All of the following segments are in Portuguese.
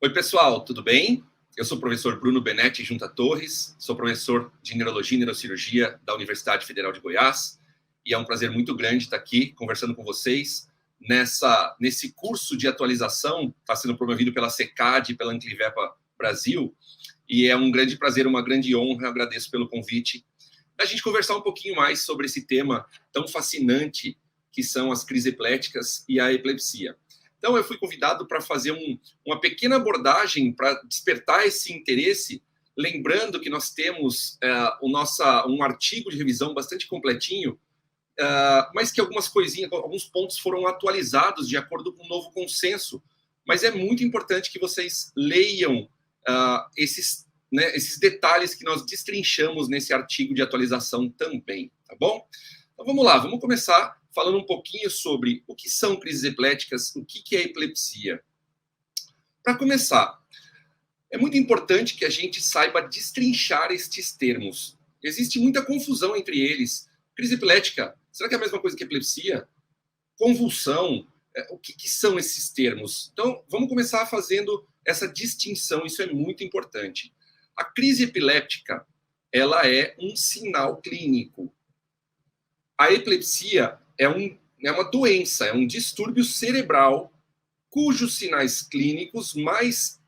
Oi, pessoal, tudo bem? Eu sou o professor Bruno Benetti Junta Torres, sou professor de Neurologia e Neurocirurgia da Universidade Federal de Goiás, e é um prazer muito grande estar aqui conversando com vocês nesse curso de atualização que está sendo promovido pela CECAD e pela Anclivepa Brasil, e é um grande prazer, uma grande honra, eu agradeço pelo convite, a gente conversar um pouquinho mais sobre esse tema tão fascinante que são as crises epiléticas e a epilepsia. Então, eu fui convidado para fazer uma pequena abordagem para despertar esse interesse, lembrando que nós temos um artigo de revisão bastante completinho, mas que algumas coisinhas, alguns pontos foram atualizados de acordo com o novo consenso. Mas é muito importante que vocês leiam esses detalhes que nós destrinchamos nesse artigo de atualização também, tá bom? Então, vamos lá, vamos começar falando um pouquinho sobre o que são crises epiléticas, o que é epilepsia. Para começar, é muito importante que a gente saiba destrinchar estes termos. Existe muita confusão entre eles. Crise epilética, será que é a mesma coisa que epilepsia? Convulsão, o que são esses termos? Então, vamos começar fazendo essa distinção, isso é muito importante. A crise epiléptica, ela é um sinal clínico. A epilepsia é uma doença, é um distúrbio cerebral cujos sinais clínicos mais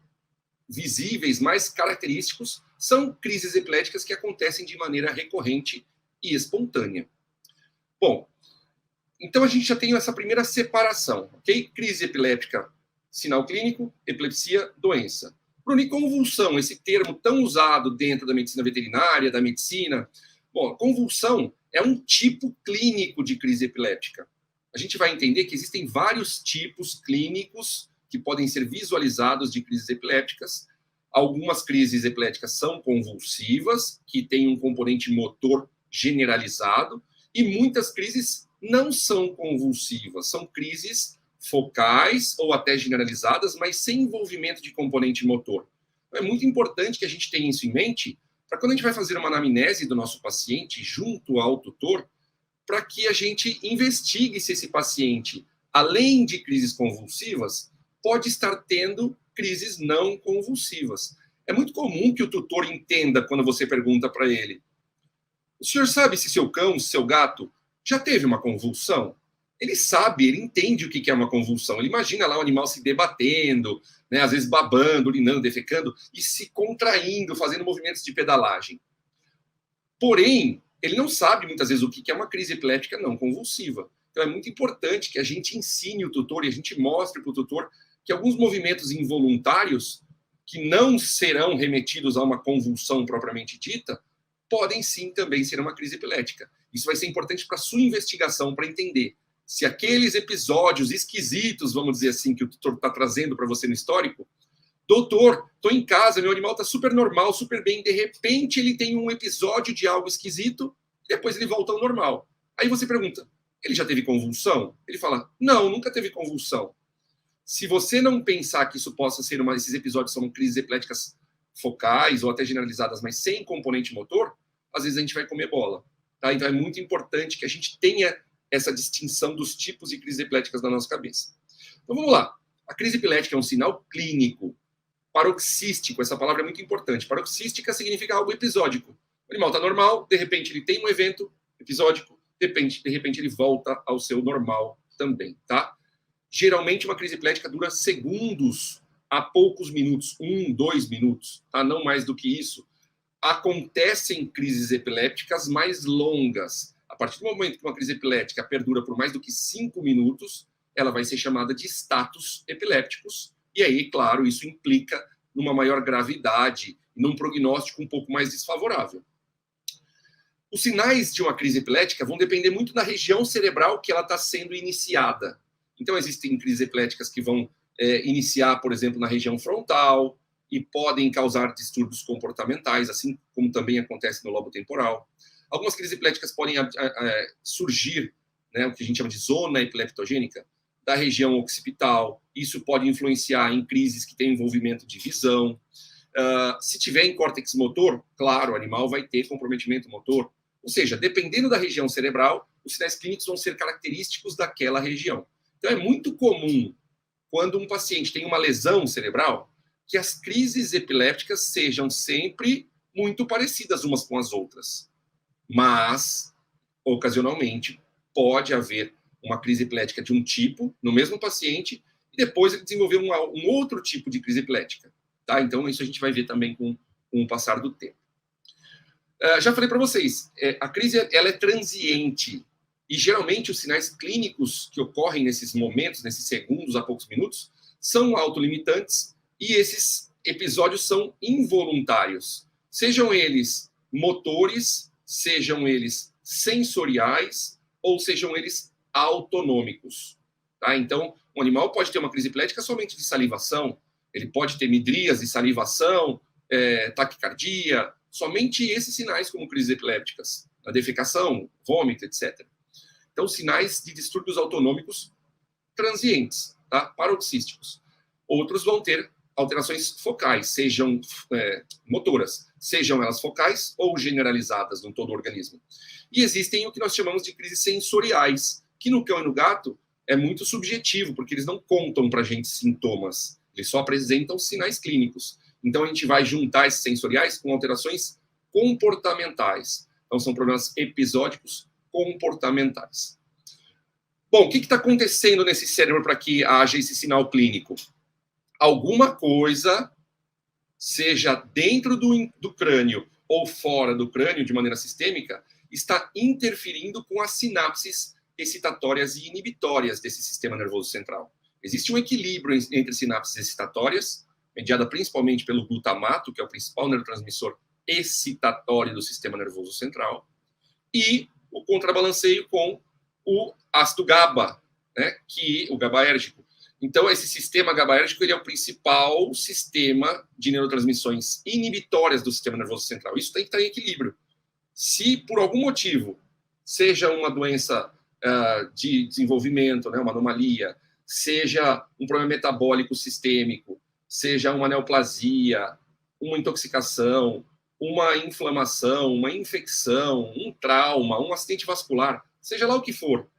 visíveis, mais característicos, são crises epiléticas que acontecem de maneira recorrente e espontânea. Bom, então a gente já tem essa primeira separação, ok? Crise epiléptica, sinal clínico, epilepsia, doença. Bruno, e convulsão, esse termo tão usado dentro da medicina veterinária, da medicina. Bom, convulsão é um tipo clínico de crise epiléptica. A gente vai entender que existem vários tipos clínicos que podem ser visualizados de crises epilépticas. Algumas crises epiléticas são convulsivas, que têm um componente motor generalizado, e muitas crises não são convulsivas, são crises focais ou até generalizadas, mas sem envolvimento de componente motor. Então, é muito importante que a gente tenha isso em mente, para quando a gente vai fazer uma anamnese do nosso paciente junto ao tutor, para que a gente investigue se esse paciente, além de crises convulsivas, pode estar tendo crises não convulsivas. É muito comum que o tutor entenda quando você pergunta para ele: o senhor sabe se seu cão, seu gato, já teve uma convulsão? Ele sabe, ele entende o que é uma convulsão. Ele imagina lá o animal se debatendo, né, às vezes babando, urinando, defecando, e se contraindo, fazendo movimentos de pedalagem. Porém, ele não sabe muitas vezes o que é uma crise epilética não convulsiva. Então é muito importante que a gente ensine o tutor e a gente mostre para o tutor que alguns movimentos involuntários, que não serão remetidos a uma convulsão propriamente dita, podem sim também ser uma crise epilética. Isso vai ser importante para a sua investigação, para entender se aqueles episódios esquisitos, vamos dizer assim, que o tutor está trazendo para você no histórico, doutor, estou em casa, meu animal está super normal, super bem, de repente ele tem um episódio de algo esquisito, depois ele volta ao normal. Aí você pergunta, ele já teve convulsão? Ele fala, não, nunca teve convulsão. Se você não pensar que isso possa ser esses episódios são crises epiléticas focais ou até generalizadas, mas sem componente motor, às vezes a gente vai comer bola. Tá? Então é muito importante que a gente tenha essa distinção dos tipos de crises epiléticas na nossa cabeça. Então vamos lá. A crise epilética é um sinal clínico. Paroxístico, essa palavra é muito importante. Paroxística significa algo episódico. O animal está normal, de repente ele tem um evento episódico, de repente ele volta ao seu normal também, tá? Geralmente uma crise epilética dura segundos a poucos minutos, 1, 2 minutos, tá? Não mais do que isso. Acontecem crises epilépticas mais longas. A partir do momento que uma crise epilética perdura por mais do que 5 minutos, ela vai ser chamada de status epilépticos. E aí, claro, isso implica numa maior gravidade e num prognóstico um pouco mais desfavorável. Os sinais de uma crise epilética vão depender muito da região cerebral que ela está sendo iniciada. Então, existem crises epiléticas que vão iniciar, por exemplo, na região frontal e podem causar distúrbios comportamentais, assim como também acontece no lobo temporal. Algumas crises epiléticas podem surgir, né, o que a gente chama de zona epileptogênica, da região occipital. Isso pode influenciar em crises que têm envolvimento de visão. Se tiver em córtex motor, claro, o animal vai ter comprometimento motor. Ou seja, dependendo da região cerebral, os sinais clínicos vão ser característicos daquela região. Então, é muito comum, quando um paciente tem uma lesão cerebral, que as crises epilépticas sejam sempre muito parecidas umas com as outras. Mas, ocasionalmente, pode haver uma crise epilética de um tipo no mesmo paciente e depois ele desenvolver um outro tipo de crise epilética. Tá? Então, isso a gente vai ver também com o passar do tempo. Já falei para vocês, a crise ela é transiente e geralmente os sinais clínicos que ocorrem nesses momentos, nesses segundos a poucos minutos, são autolimitantes e esses episódios são involuntários. Sejam eles motores, sejam eles sensoriais ou sejam eles autonômicos. Tá? Então, um animal pode ter uma crise epilética somente de salivação, ele pode ter midríase, salivação, taquicardia, somente esses sinais como crises epilépticas, a defecação, vômito, etc. Então, sinais de distúrbios autonômicos transientes, tá? Paroxísticos. Outros vão ter alterações focais, sejam motoras, sejam elas focais ou generalizadas no todo o organismo. E existem o que nós chamamos de crises sensoriais, que no cão e no gato é muito subjetivo, porque eles não contam para a gente sintomas, eles só apresentam sinais clínicos. Então, a gente vai juntar esses sensoriais com alterações comportamentais. Então, são problemas episódicos comportamentais. Bom, o que está acontecendo nesse cérebro para que haja esse sinal clínico? Alguma coisa, seja dentro do crânio ou fora do crânio, de maneira sistêmica, está interferindo com as sinapses excitatórias e inibitórias desse sistema nervoso central. Existe um equilíbrio entre sinapses excitatórias, mediada principalmente pelo glutamato, que é o principal neurotransmissor excitatório do sistema nervoso central, e o contrabalanceio com o ácido GABA, né, o GABAérgico. Então, esse sistema GABAérgico ele é o principal sistema de neurotransmissões inibitórias do sistema nervoso central. Isso tem que estar em equilíbrio. Se, por algum motivo, seja uma doença de desenvolvimento, né, uma anomalia, seja um problema metabólico sistêmico, seja uma neoplasia, uma intoxicação, uma inflamação, uma infecção, um trauma, um acidente vascular, seja lá o que for,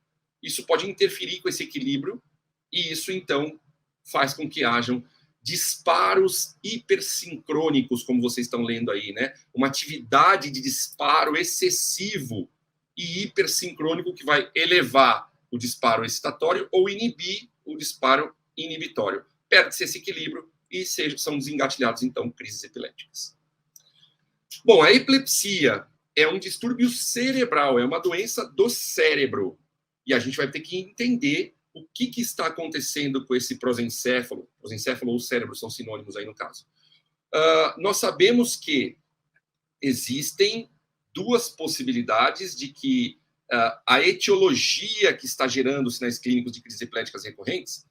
isso pode interferir com esse equilíbrio e isso, então, faz com que hajam disparos hipersincrônicos, como vocês estão lendo aí, né? Uma atividade de disparo excessivo e hipersincrônico que vai elevar o disparo excitatório ou inibir o disparo inibitório. Perde-se esse equilíbrio e são desengatilhados, então, crises epilépticas. Bom, a epilepsia é um distúrbio cerebral, é uma doença do cérebro. E a gente vai ter que entender o que está acontecendo com esse prosencéfalo. Prosencéfalo ou cérebro são sinônimos aí no caso. Nós sabemos que existem duas possibilidades de que a etiologia que está gerando os sinais clínicos de crises epiléticas recorrentes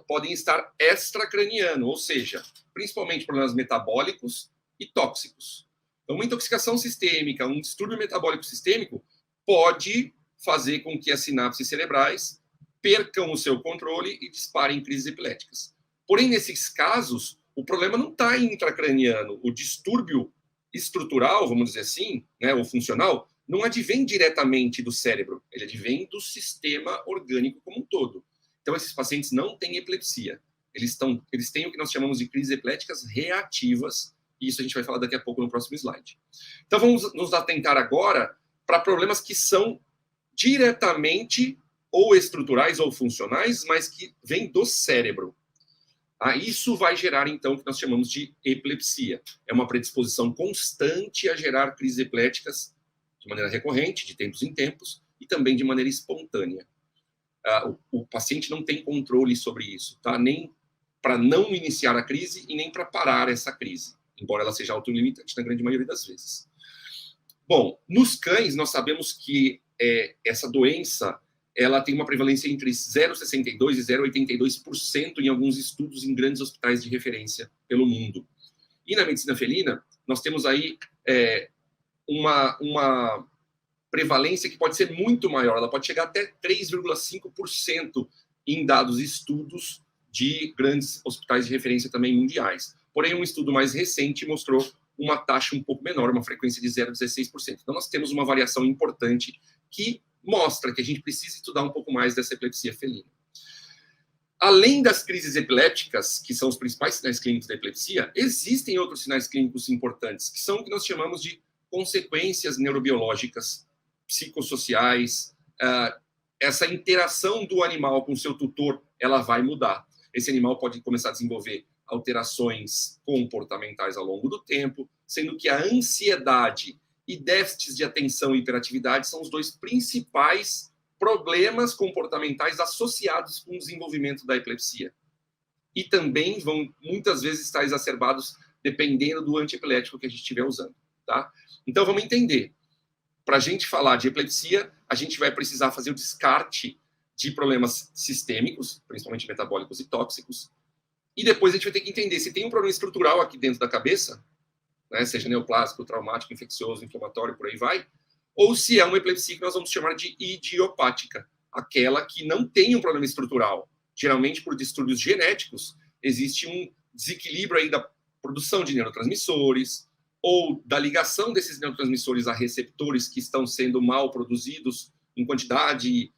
podem estar extracraniano, ou seja, principalmente problemas metabólicos e tóxicos. Então, uma intoxicação sistêmica, um distúrbio metabólico sistêmico pode fazer com que as sinapses cerebrais percam o seu controle e disparem crises epiléticas. Porém, nesses casos, o problema não está intracraniano. O distúrbio estrutural, vamos dizer assim, né, ou funcional, não advém diretamente do cérebro, ele advém do sistema orgânico como um todo. Então, esses pacientes não têm epilepsia. Eles têm o que nós chamamos de crises epiléticas reativas, e isso a gente vai falar daqui a pouco no próximo slide. Então, vamos nos atentar agora para problemas que são diretamente ou estruturais ou funcionais, mas que vêm do cérebro. Isso vai gerar, então, o que nós chamamos de epilepsia. É uma predisposição constante a gerar crises epiléticas de maneira recorrente, de tempos em tempos, e também de maneira espontânea. O paciente não tem controle sobre isso, tá? Nem para não iniciar a crise e nem para parar essa crise, embora ela seja autolimitante na grande maioria das vezes. Bom, nos cães, nós sabemos que essa doença ela tem uma prevalência entre 0,62% e 0,82% em alguns estudos em grandes hospitais de referência pelo mundo. E na medicina felina, nós temos aí uma prevalência que pode ser muito maior, ela pode chegar até 3,5% em dados estudos de grandes hospitais de referência também mundiais. Porém, um estudo mais recente mostrou uma taxa um pouco menor, uma frequência de 0,16%. Então, nós temos uma variação importante que mostra que a gente precisa estudar um pouco mais dessa epilepsia felina. Além das crises epilépticas, que são os principais sinais clínicos da epilepsia, existem outros sinais clínicos importantes, que são o que nós chamamos de consequências neurobiológicas, psicossociais. Essa interação do animal com o seu tutor, ela vai mudar. Esse animal pode começar a desenvolver alterações comportamentais ao longo do tempo, sendo que a ansiedade e déficits de atenção e hiperatividade são os dois principais problemas comportamentais associados com o desenvolvimento da epilepsia. E também vão, muitas vezes, estar exacerbados dependendo do antiepilético que a gente estiver usando. Tá? Então, vamos entender. Para a gente falar de epilepsia, a gente vai precisar fazer o descarte de problemas sistêmicos, principalmente metabólicos e tóxicos, e depois a gente vai ter que entender se tem um problema estrutural aqui dentro da cabeça, né, seja neoplásico, traumático, infeccioso, inflamatório, por aí vai, ou se é uma epilepsia que nós vamos chamar de idiopática, aquela que não tem um problema estrutural. Geralmente, por distúrbios genéticos, existe um desequilíbrio aí da produção de neurotransmissores, ou da ligação desses neurotransmissores a receptores que estão sendo mal produzidos em quantidade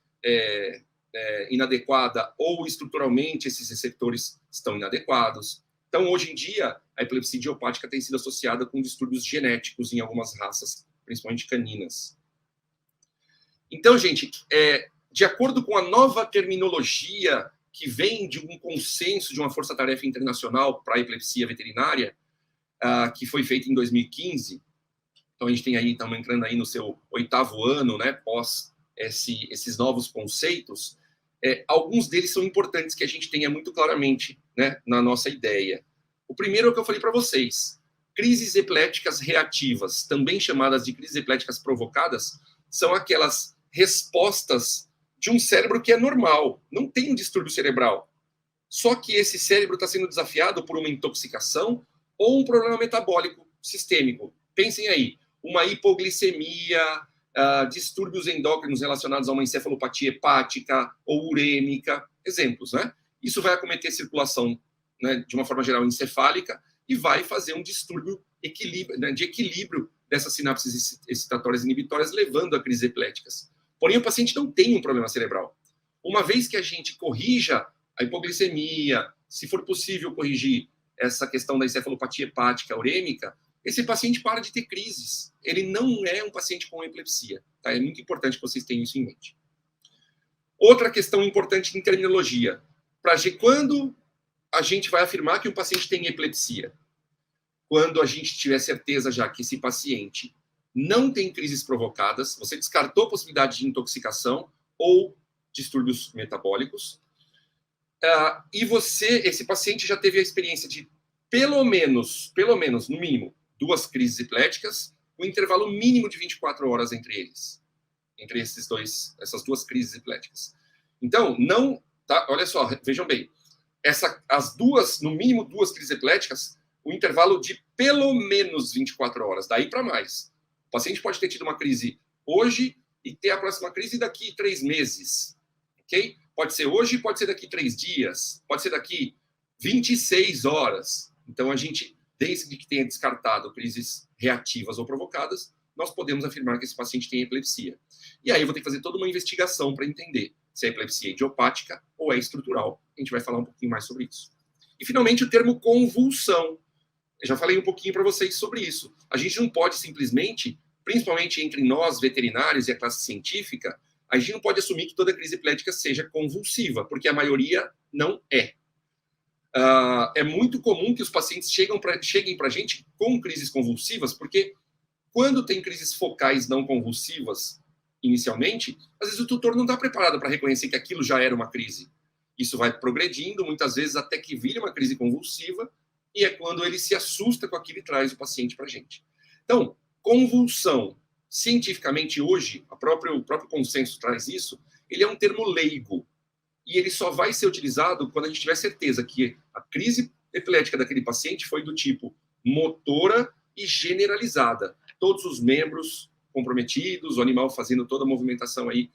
inadequada, ou estruturalmente esses receptores estão inadequados. Então, hoje em dia, a epilepsia idiopática tem sido associada com distúrbios genéticos em algumas raças, principalmente caninas. Então, gente, de acordo com a nova terminologia que vem de um consenso de uma força-tarefa internacional para a epilepsia veterinária, que foi feita em 2015, então a gente tem aí, estamos entrando aí no seu 8º ano, né, pós esses novos conceitos, alguns deles são importantes que a gente tenha muito claramente, né, na nossa ideia. O primeiro é o que eu falei para vocês. Crises epiléticas reativas, também chamadas de crises epiléticas provocadas, são aquelas respostas de um cérebro que é normal, não tem um distúrbio cerebral. Só que esse cérebro está sendo desafiado por uma intoxicação ou um problema metabólico sistêmico. Pensem aí, uma hipoglicemia, distúrbios endócrinos relacionados a uma encefalopatia hepática ou urêmica, exemplos, né? Isso vai acometer a circulação, né, de uma forma geral encefálica e vai fazer um distúrbio de equilíbrio dessas sinapses excitatórias inibitórias, levando a crises epiléticas. Porém, o paciente não tem um problema cerebral. Uma vez que a gente corrija a hipoglicemia, se for possível corrigir essa questão da encefalopatia hepática urêmica, esse paciente para de ter crises. Ele não é um paciente com epilepsia. Tá? É muito importante que vocês tenham isso em mente. Outra questão importante em terminologia. Quando a gente vai afirmar que um paciente tem epilepsia? Quando a gente tiver certeza já que esse paciente não tem crises provocadas, você descartou a possibilidade de intoxicação ou distúrbios metabólicos, e esse paciente já teve a experiência de pelo menos, no mínimo, 2 crises epiléticas, com um intervalo mínimo de 24 horas entre essas 2 crises epiléticas. Então, não, tá? Olha só, vejam bem, no mínimo 2 crises epiléticas, o intervalo de pelo menos 24 horas, daí para mais. O paciente pode ter tido uma crise hoje e ter a próxima crise daqui 3 meses, ok? Pode ser hoje, pode ser daqui 3 dias, pode ser daqui 26 horas. Então, a gente, desde que tenha descartado crises reativas ou provocadas, nós podemos afirmar que esse paciente tem epilepsia. E aí eu vou ter que fazer toda uma investigação para entender se é epilepsia idiopática ou é estrutural. A gente vai falar um pouquinho mais sobre isso. E, finalmente, o termo convulsão. Eu já falei um pouquinho para vocês sobre isso. A gente não pode simplesmente, principalmente entre nós, veterinários e a classe científica, a gente não pode assumir que toda crise epilética seja convulsiva, porque a maioria não é. É muito comum que os pacientes cheguem para a gente com crises convulsivas, porque quando tem crises focais não convulsivas, inicialmente, às vezes o tutor não está preparado para reconhecer que aquilo já era uma crise. Isso vai progredindo, muitas vezes até que vire uma crise convulsiva, e é quando ele se assusta com aquilo e traz o paciente para a gente. Então, convulsão, cientificamente hoje, o próprio consenso traz isso, ele é um termo leigo, e ele só vai ser utilizado quando a gente tiver certeza que a crise epilética daquele paciente foi do tipo motora e generalizada. Todos os membros comprometidos, o animal fazendo toda a movimentação aí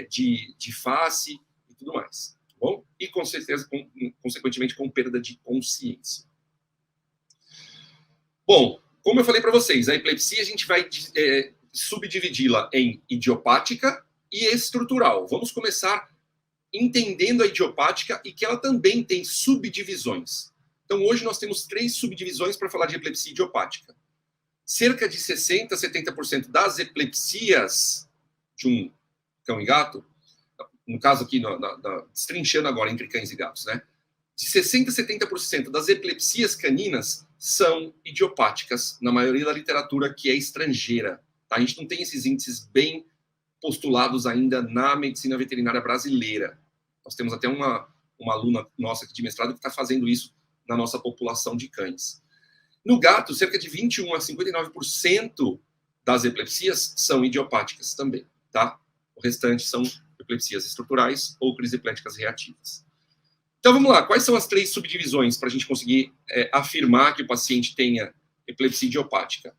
de face e tudo mais. Tá bom? E, com certeza, consequentemente, com perda de consciência. Bom, como eu falei para vocês, a epilepsia a gente vai subdividi-la em idiopática e estrutural. Vamos começar entendendo a idiopática e que ela também tem subdivisões. Então, hoje nós temos 3 subdivisões para falar de epilepsia idiopática. Cerca de 60% a 70% das epilepsias de um cão e gato, no caso aqui, destrinchando agora entre cães e gatos, né? De 60% a 70% das epilepsias caninas são idiopáticas, na maioria da literatura que é estrangeira. Tá? A gente não tem esses índices bem postulados ainda na medicina veterinária brasileira. Nós temos até uma aluna nossa aqui de mestrado que está fazendo isso na nossa população de cães. No gato, cerca de 21% a 59% das epilepsias são idiopáticas também, tá? O restante são epilepsias estruturais ou crises epiléticas reativas. Então, vamos lá. Quais são as 3 subdivisões para a gente conseguir afirmar que o paciente tenha epilepsia idiopática?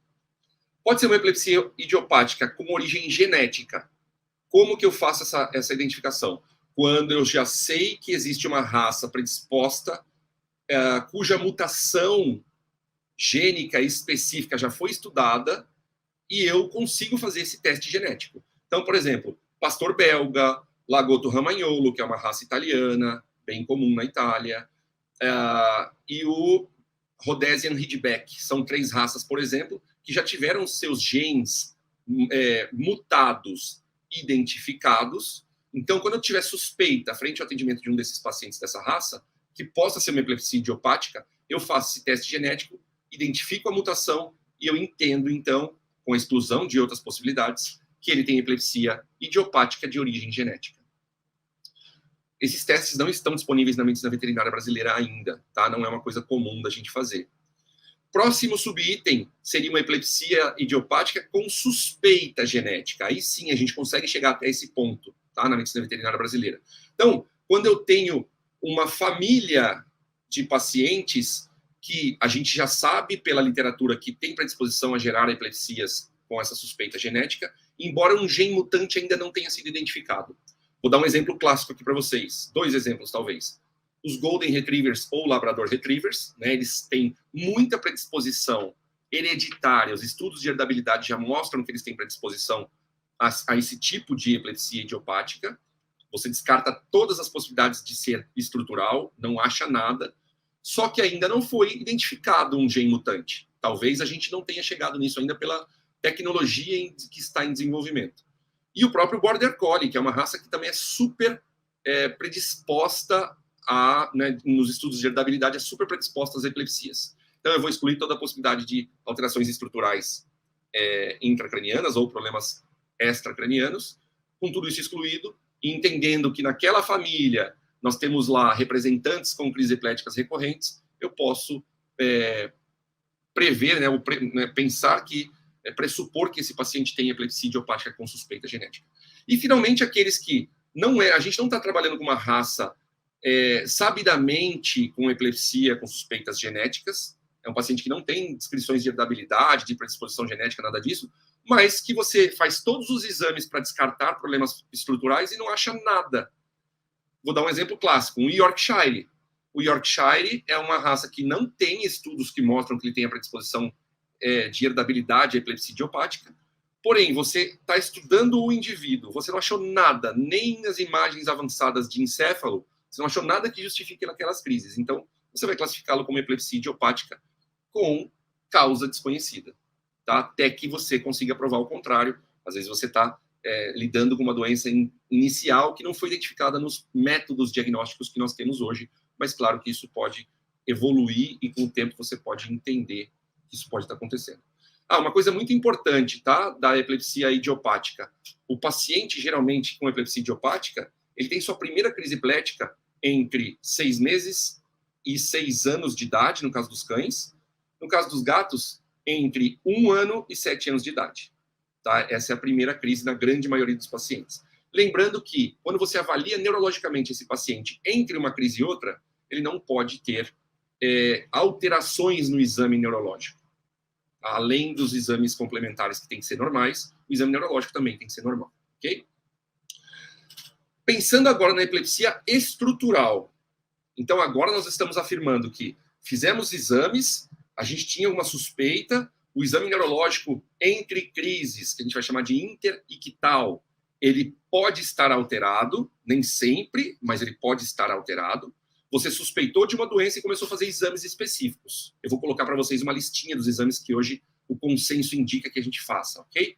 Pode ser uma epilepsia idiopática com origem genética. Como que eu faço essa identificação? Quando eu já sei que existe uma raça predisposta cuja mutação gênica específica já foi estudada e eu consigo fazer esse teste genético. Então, por exemplo, pastor belga, lagotto romagnolo, que é uma raça italiana, bem comum na Itália, e o Rhodesian Ridgeback. São 3 raças, por exemplo, que já tiveram seus genes mutados, identificados. Então, quando eu tiver suspeita frente ao atendimento de um desses pacientes dessa raça, que possa ser uma epilepsia idiopática, eu faço esse teste genético, identifico a mutação e eu entendo, então, com a exclusão de outras possibilidades, que ele tem epilepsia idiopática de origem genética. Esses testes não estão disponíveis na medicina veterinária brasileira ainda, tá? Não é uma coisa comum da gente fazer. Próximo subitem seria uma epilepsia idiopática com suspeita genética. Aí sim a gente consegue chegar até esse ponto, tá? Na medicina veterinária brasileira. Então, quando eu tenho uma família de pacientes que a gente já sabe pela literatura que tem predisposição a gerar epilepsias com essa suspeita genética, embora um gene mutante ainda não tenha sido identificado. Vou dar um exemplo clássico aqui para vocês. 2 exemplos, talvez. Os Golden Retrievers ou Labrador Retrievers, né, eles têm muita predisposição hereditária. Os estudos de herdabilidade já mostram que eles têm predisposição a esse tipo de epilepsia idiopática. Você descarta todas as possibilidades de ser estrutural, não acha nada. Só que ainda não foi identificado um gene mutante. Talvez a gente não tenha chegado nisso ainda pela tecnologia que está em desenvolvimento. E o próprio Border Collie, que é uma raça que também é super predisposta nos estudos de herdabilidade, é super predisposta às epilepsias. Então, eu vou excluir toda a possibilidade de alterações estruturais intracranianas ou problemas extracranianos. Com tudo isso excluído, e entendendo que naquela família nós temos lá representantes com crises epiléticas recorrentes, eu posso prever, pensar que, pressupor que esse paciente tem epilepsia idiopática com suspeita genética. E, finalmente, aqueles que a gente não está trabalhando com uma raça sabidamente com epilepsia com suspeitas genéticas, é um paciente que não tem descrições de herdabilidade, de predisposição genética, nada disso, mas que você faz todos os exames para descartar problemas estruturais e não acha nada. Vou dar um exemplo clássico, um Yorkshire. O Yorkshire é uma raça que não tem estudos que mostram que ele tem a predisposição de herdabilidade à epilepsia idiopática, porém, você está estudando o indivíduo, você não achou nada, nem nas imagens avançadas de encéfalo, você não achou nada que justifique aquelas crises. Então, você vai classificá-lo como epilepsia idiopática com causa desconhecida, tá? Até que você consiga provar o contrário. Às vezes você está lidando com uma doença inicial que não foi identificada nos métodos diagnósticos que nós temos hoje, mas claro que isso pode evoluir e com o tempo você pode entender que isso pode estar acontecendo. Uma coisa muito importante, tá, da epilepsia idiopática. O paciente, geralmente, com epilepsia idiopática, ele tem sua primeira crise epilética entre 6 meses e 6 anos de idade, no caso dos cães. No caso dos gatos, entre 1 ano e 7 anos de idade. Tá? Essa é a primeira crise na grande maioria dos pacientes. Lembrando que, quando você avalia neurologicamente esse paciente entre uma crise e outra, ele não pode ter alterações no exame neurológico. Além dos exames complementares que têm que ser normais, o exame neurológico também tem que ser normal. Ok? Pensando agora na epilepsia estrutural. Então, agora nós estamos afirmando que fizemos exames, a gente tinha uma suspeita, o exame neurológico entre crises, que a gente vai chamar de interictal, ele pode estar alterado, nem sempre, mas ele pode estar alterado. Você suspeitou de uma doença e começou a fazer exames específicos. Eu vou colocar para vocês uma listinha dos exames que hoje o consenso indica que a gente faça, ok?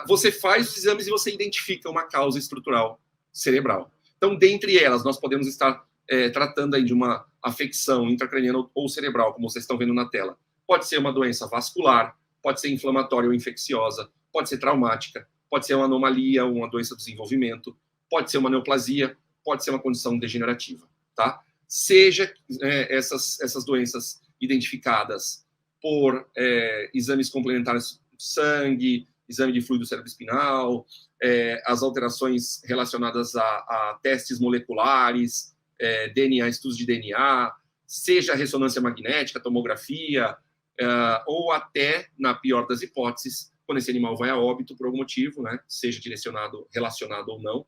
Você faz os exames e você identifica uma causa estrutural cerebral. Então, dentre elas, nós podemos estar tratando aí de uma afecção intracraniana ou cerebral, como vocês estão vendo na tela. Pode ser uma doença vascular, pode ser inflamatória ou infecciosa, pode ser traumática, pode ser uma anomalia, uma doença do desenvolvimento, pode ser uma neoplasia, pode ser uma condição degenerativa, tá? Seja essas doenças identificadas por exames complementares de sangue, exame de fluido cerebroespinal, as alterações relacionadas a testes moleculares, DNA, estudos de DNA, seja ressonância magnética, tomografia, ou até, na pior das hipóteses, quando esse animal vai a óbito por algum motivo, né, seja relacionado ou não,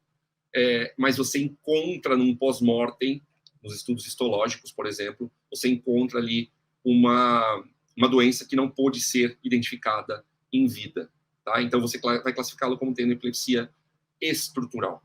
mas você encontra num pós-mortem, nos estudos histológicos, por exemplo, você encontra ali uma doença que não pôde ser identificada em vida. Tá? Então, você vai classificá-lo como tendo epilepsia estrutural.